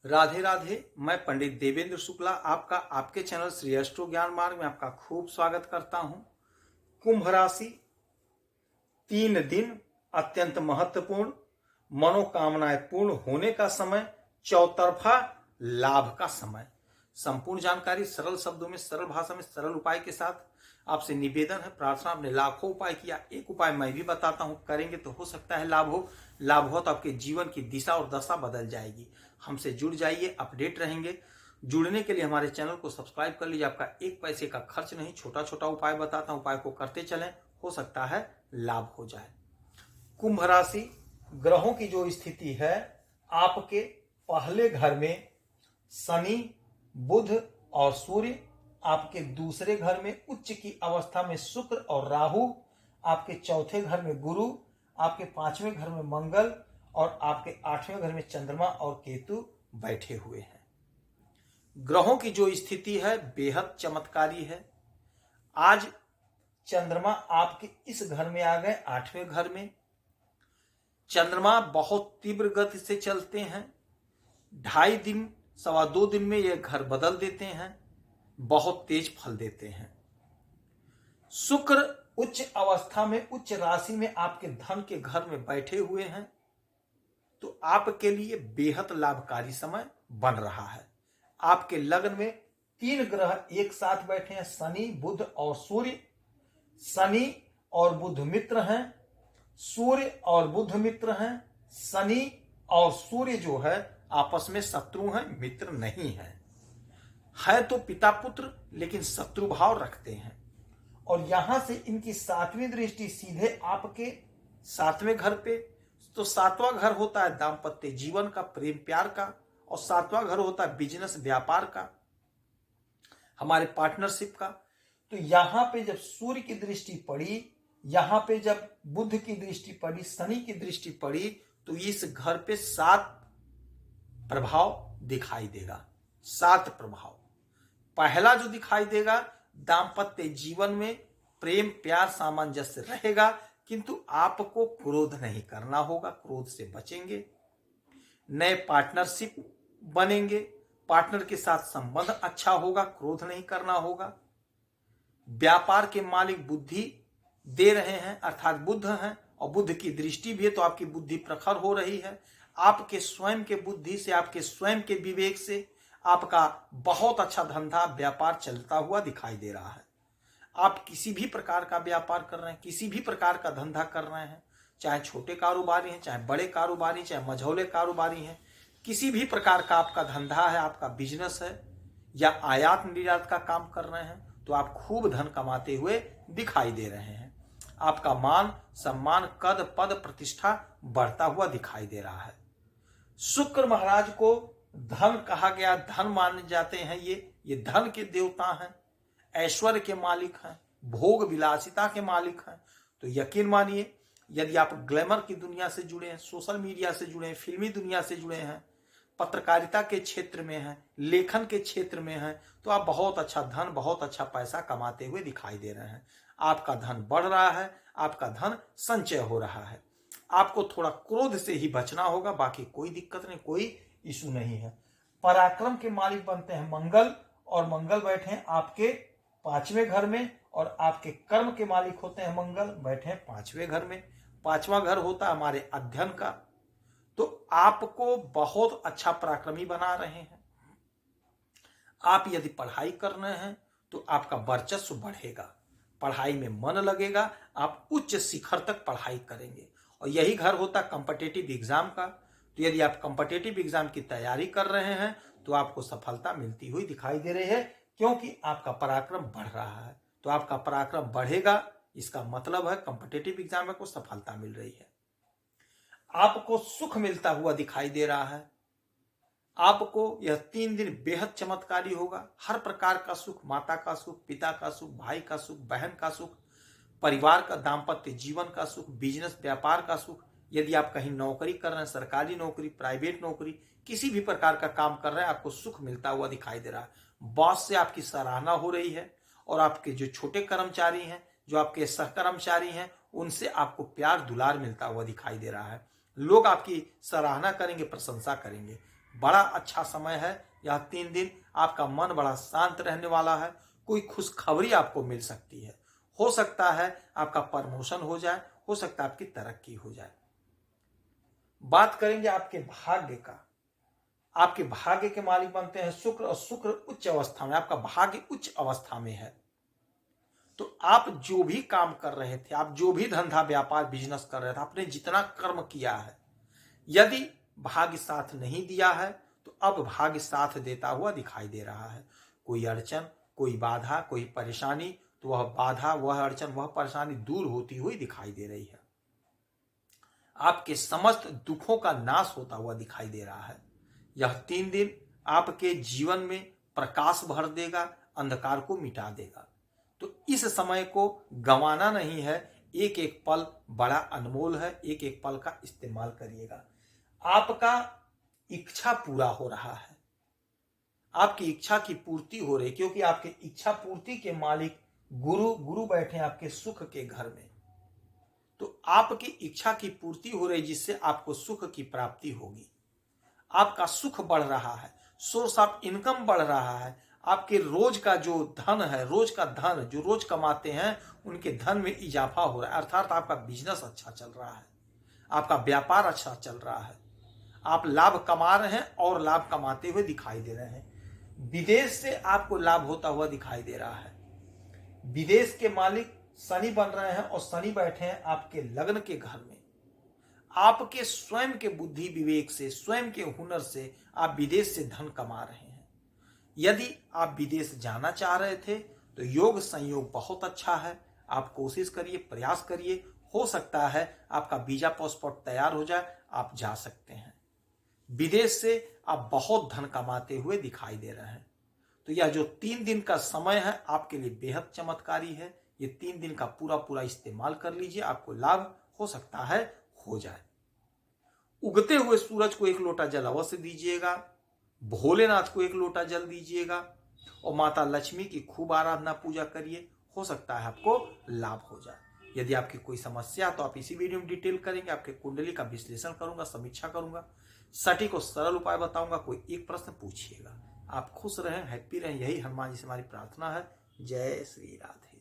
राधे राधे। मैं पंडित देवेंद्र शुक्ला आपका आपके चैनल श्री एस्ट्रो ज्ञान मार्ग में आपका खूब स्वागत करता हूं। कुंभ राशि 3 दिन अत्यंत महत्वपूर्ण, मनोकामनाएं पूर्ण होने का समय, चौतरफा लाभ का समय। संपूर्ण जानकारी सरल शब्दों में, सरल भाषा में, सरल उपाय के साथ आपसे निवेदन है, प्रार्थना। आपने लाखों उपाय किया, एक उपाय मैं भी बताता हूं, करेंगे तो हो सकता है लाभ हो। लाभ हो तो आपके जीवन की दिशा और दशा बदल जाएगी। हमसे जुड़ जाइए, अपडेट रहेंगे। जुड़ने के लिए हमारे चैनल को सब्सक्राइब कर लीजिए। आपका एक पैसे का खर्च नहीं, छोटा छोटा उपाय बताता हूं, उपाय को करते चलें, हो सकता है लाभ हो जाए। कुंभ राशि, ग्रहों की जो स्थिति है, आपके पहले घर में शनि, बुध और सूर्य, आपके दूसरे घर में उच्च की अवस्था में शुक्र और राहु, आपके चौथे घर में गुरु, आपके पांचवें घर में मंगल और आपके आठवें घर में चंद्रमा और केतु बैठे हुए हैं। ग्रहों की जो स्थिति है बेहद चमत्कारी है। आज चंद्रमा आपके इस घर में आ गए, आठवें घर में। चंद्रमा बहुत तीव्र गति से चलते हैं, 2.5 दिन, 2.25 दिन में यह घर बदल देते हैं, बहुत तेज फल देते हैं। शुक्र उच्च अवस्था में, उच्च राशि में आपके धन के घर में बैठे हुए हैं, तो आपके लिए बेहद लाभकारी समय बन रहा है। आपके लग्न में 3 ग्रह एक साथ बैठे हैं, शनि, बुध और सूर्य। शनि और बुध मित्र हैं, सूर्य और बुध मित्र हैं। शनि और सूर्य जो है आपस में शत्रु हैं, मित्र नहीं है तो पिता पुत्र, लेकिन शत्रु भाव रखते हैं। और यहां से इनकी 7वीं दृष्टि सीधे आपके 7वें घर पे। तो 7वां घर होता है दाम्पत्य जीवन का, प्रेम प्यार का, और 7वां घर होता है बिजनेस व्यापार का, हमारे पार्टनरशिप का। तो यहां पे जब सूर्य की दृष्टि पड़ी, यहां पे जब बुध की दृष्टि पड़ी, शनि की दृष्टि पड़ी, तो इस घर पे 7 प्रभाव दिखाई देगा। 7 प्रभाव। पहला जो दिखाई देगा, दाम्पत्य जीवन में प्रेम प्यार सामंजस्य रहेगा, किंतु आपको क्रोध नहीं करना होगा, क्रोध से बचेंगे। नए पार्टनरशिप बनेंगे, पार्टनर के साथ संबंध अच्छा होगा, क्रोध नहीं करना होगा। व्यापार के मालिक बुद्धि दे रहे हैं, अर्थात बुध हैं, और बुध की दृष्टि भी है, तो आपकी बुद्धि प्रखर हो रही है। आपके स्वयं के बुद्धि से, आपके स्वयं के विवेक से आपका बहुत अच्छा धंधा व्यापार चलता हुआ दिखाई दे रहा है। आप किसी भी प्रकार का व्यापार कर रहे हैं, किसी भी प्रकार का धंधा कर रहे हैं, चाहे छोटे कारोबारी हैं, चाहे बड़े कारोबारी, चाहे मझौले कारोबारी हैं, किसी भी प्रकार का आपका धंधा है, आपका बिजनेस है, या आयात निर्यात का काम कर रहे हैं, तो आप खूब धन कमाते हुए दिखाई दे रहे हैं। आपका मान सम्मान, कद पद प्रतिष्ठा बढ़ता हुआ दिखाई दे रहा है। शुक्र महाराज को धन कहा गया, धन माने जाते हैं, ये धन के देवता हैं, ऐश्वर्य के मालिक हैं, भोग विलासिता के मालिक हैं। तो यकीन मानिए, यदि आप ग्लैमर की दुनिया से जुड़े हैं, सोशल मीडिया से जुड़े हैं, फिल्मी दुनिया से जुड़े हैं, पत्रकारिता के क्षेत्र में हैं, लेखन के क्षेत्र में हैं, तो आप बहुत अच्छा धन, बहुत अच्छा पैसा कमाते हुए दिखाई दे रहे हैं। आपका धन बढ़ रहा है, आपका धन संचय हो रहा है। आपको थोड़ा क्रोध से ही बचना होगा, बाकी कोई दिक्कत नहीं, कोई इशू नहीं है। पराक्रम के मालिक बनते हैं मंगल, और मंगल बैठे हैं आपके 5वें घर में, और आपके कर्म के मालिक होते हैं मंगल, बैठे हैं 5वें घर में। 5वां घर होता है हमारे अध्ययन का। तो आपको बहुत अच्छा पराक्रमी बना रहे हैं। आप यदि पढ़ाई कर रहे हैं तो आपका वर्चस्व बढ़ेगा, पढ़ाई में मन लगेगा, आप उच्च शिखर तक पढ़ाई करेंगे। और यही घर होता है कॉम्पिटिटिव एग्जाम का। तो यदि आप कॉम्पिटिटिव एग्जाम की तैयारी कर रहे हैं तो आपको सफलता मिलती हुई दिखाई दे रही है, क्योंकि आपका पराक्रम बढ़ रहा है। तो आपका पराक्रम बढ़ेगा, इसका मतलब है कॉम्पिटिटिव एग्जाम में को सफलता मिल रही है। आपको सुख मिलता हुआ दिखाई दे रहा है। आपको यह 3 दिन बेहद चमत्कारी होगा। हर प्रकार का सुख, माता का सुख, पिता का सुख, भाई का सुख, बहन का सुख, परिवार का, दाम्पत्य जीवन का सुख, बिजनेस व्यापार का सुख। यदि आप कहीं नौकरी कर रहे हैं, सरकारी नौकरी, प्राइवेट नौकरी, किसी भी प्रकार का काम कर रहे हैं, आपको सुख मिलता हुआ दिखाई दे रहा है। बॉस से आपकी सराहना हो रही है, और आपके जो छोटे कर्मचारी हैं, जो आपके सहकर्मचारी हैं, उनसे आपको प्यार दुलार मिलता हुआ दिखाई दे रहा है। लोग आपकी सराहना करेंगे, प्रशंसा करेंगे। बड़ा अच्छा समय है। यह 3 दिन आपका मन बड़ा शांत रहने वाला है। कोई खुशखबरी आपको मिल सकती है। हो सकता है आपका प्रमोशन हो जाए, हो सकता है आपकी तरक्की हो जाए। बात करेंगे आपके भाग्य का। आपके भाग्य के मालिक बनते हैं शुक्र, और शुक्र उच्च अवस्था में, आपका भाग्य उच्च अवस्था में है। तो आप जो भी काम कर रहे थे, आप जो भी धंधा व्यापार बिजनेस कर रहे थे, आपने जितना कर्म किया है, यदि भाग्य साथ नहीं दिया है तो अब भाग्य साथ देता हुआ दिखाई दे रहा है। कोई अड़चन, कोई बाधा, कोई परेशानी, तो वह बाधा, वह अड़चन, वह परेशानी दूर होती हुई दिखाई दे रही है। आपके समस्त दुखों का नाश होता हुआ दिखाई दे रहा है। यह 3 दिन आपके जीवन में प्रकाश भर देगा, अंधकार को मिटा देगा। तो इस समय को गंवाना नहीं है। एक एक पल बड़ा अनमोल है। एक एक पल का इस्तेमाल करिएगा। आपका इच्छा पूरा हो रहा है। आपकी इच्छा की पूर्ति हो रही, क्योंकि आपके इच्छा पूर्ति के मालिक गुरु बैठे आपके सुख के घर में। तो आपकी इच्छा की पूर्ति हो रही, जिससे आपको सुख की प्राप्ति होगी। आपका सुख बढ़ रहा है, सोर्स ऑफ इनकम बढ़ रहा है। आपके रोज का जो धन है, रोज का धन जो रोज कमाते हैं, उनके धन में इजाफा हो रहा है। अर्थात आपका बिजनेस अच्छा चल रहा है, आपका व्यापार अच्छा चल रहा है, आप लाभ कमा रहे हैं और लाभ कमाते हुए दिखाई दे रहे हैं। विदेश से आपको लाभ होता हुआ दिखाई दे रहा है। विदेश के मालिक शनि बन रहे हैं और शनि बैठे हैं आपके लग्न के घर में। आपके स्वयं के बुद्धि विवेक से, स्वयं के हुनर से आप विदेश से धन कमा रहे हैं। यदि आप विदेश जाना चाह रहे थे तो योग संयोग बहुत अच्छा है। आप कोशिश करिए, प्रयास करिए। हो सकता है आपका वीजा पासपोर्ट तैयार हो जाए, आप जा सकते हैं। विदेश से आप बहुत धन कमाते हुए दिखाई दे रहे हैं। तो यह जो 3 दिन का समय है आपके लिए बेहद चमत्कारी है। ये 3 दिन का पूरा इस्तेमाल कर लीजिए, आपको लाभ हो सकता है हो जाए। उगते हुए सूरज को 1 लोटा जल अवश्य दीजिएगा। भोलेनाथ को 1 लोटा जल दीजिएगा और माता लक्ष्मी की खूब आराधना पूजा करिए। हो सकता है आपको लाभ हो जाए। यदि आपकी कोई समस्या तो आप इसी वीडियो में डिटेल करेंगे। आपके कुंडली का विश्लेषण करूंगा, समीक्षा करूंगा, सटीक और सरल उपाय बताऊंगा। कोई एक प्रश्न पूछिएगा। आप खुश रहें, हैप्पी रहें, यही हनुमान जी से हमारी प्रार्थना है। जय श्री राधे।